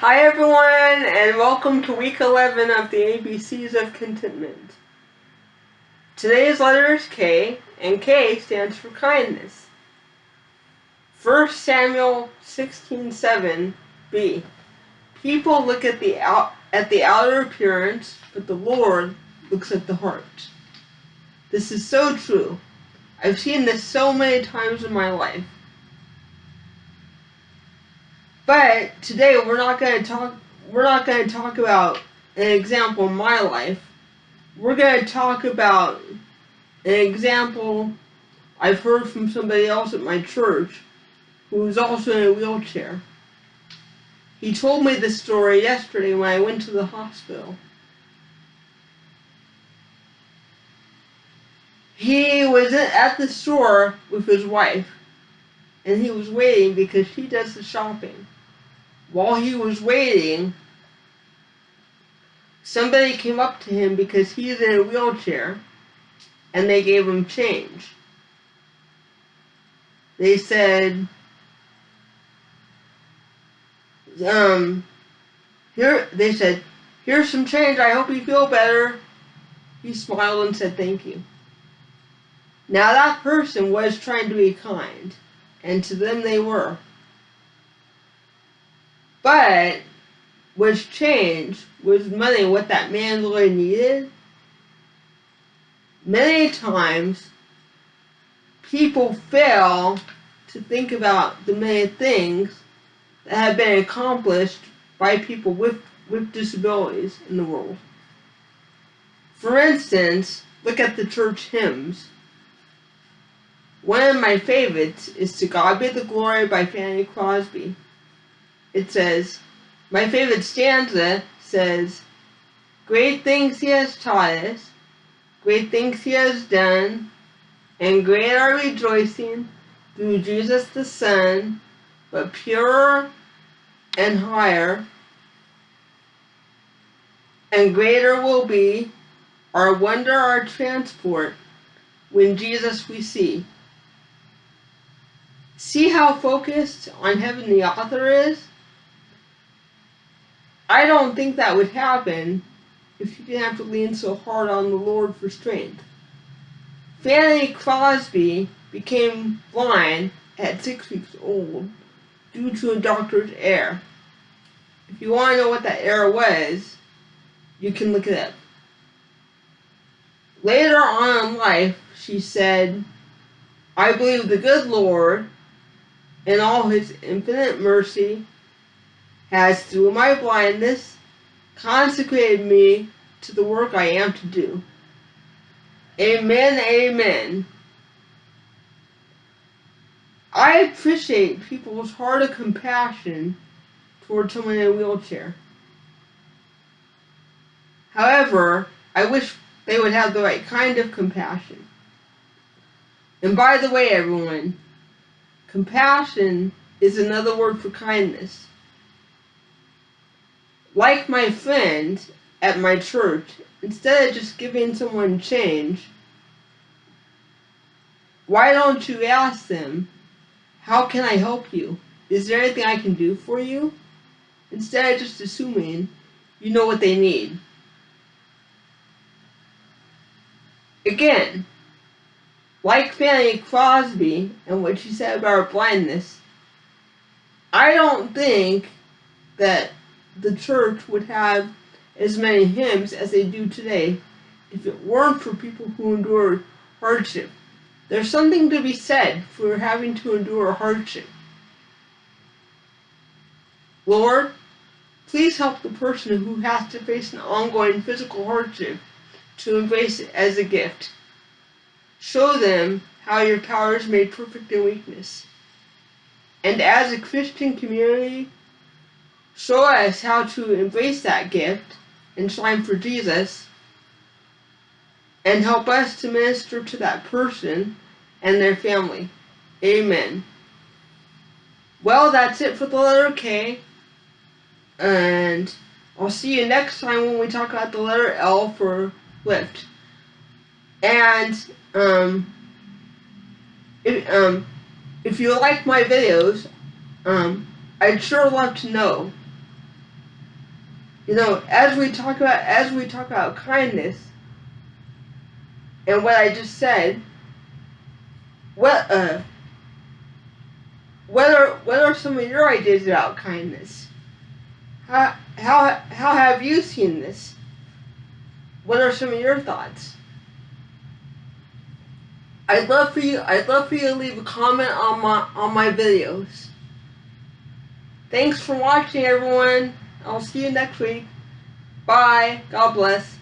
Hi everyone, and welcome to week 11 of the ABCs of Contentment. Today's letter is K, and K stands for kindness. 1 Samuel 16:7b. People look at the outer appearance, but the Lord looks at the heart. This is so true. I've seen this so many times in my life. But today we're not going to talk about an example in my life. We're going to talk about an example I've heard from somebody else at my church who was also in a wheelchair. He told me this story yesterday when I went to the hospital. He was at the store with his wife, and he was waiting because she does the shopping. While he was waiting, somebody came up to him because he's in a wheelchair, and they gave him change. They said, here's some change, I hope you feel better. He smiled and said thank you. Now that person was trying to be kind, and to them they were. But was change, was money what that man really needed? Many times, people fail to think about the many things that have been accomplished by people with disabilities in the world. For instance, look at the church hymns. One of my favorites is To God Be the Glory by Fanny Crosby. It says, my favorite stanza says, great things he has taught us, great things he has done, and great our rejoicing through Jesus the Son, but purer and higher, and greater will be our wonder, our transport, when Jesus we see. See how focused on heaven the author is? I don't think that would happen if you didn't have to lean so hard on the Lord for strength. Fanny Crosby became blind at 6 weeks old due to a doctor's error. If you want to know what that error was, you can look it up. Later on in life, she said, I believe the good Lord, in all his infinite mercy, has, through my blindness, consecrated me to the work I am to do. Amen, amen. I appreciate people's heart of compassion towards someone in a wheelchair. However, I wish they would have the right kind of compassion. And by the way, everyone, compassion is another word for kindness. Like my friend at my church, instead of just giving someone change, why don't you ask them, how can I help you? Is there anything I can do for you? Instead of just assuming you know what they need. Again, like Fanny Crosby and what she said about her blindness, I don't think that the church would have as many hymns as they do today if it weren't for people who endure hardship. There's something to be said for having to endure hardship. Lord, please help the person who has to face an ongoing physical hardship to embrace it as a gift. Show them how your power is made perfect in weakness. And as a Christian community, show us how to embrace that gift and shine for Jesus, and help us to minister to that person and their family. Amen. Well, that's it for the letter K, and I'll see you next time when we talk about the letter L for lift. And if you like my videos, I'd sure love to know. You know, as we talk about kindness and what I just said, what what are some of your ideas about kindness? How have you seen this? What are some of your thoughts? I'd love for you to leave a comment on my videos. Thanks for watching, everyone. I'll see you next week. Bye. God bless.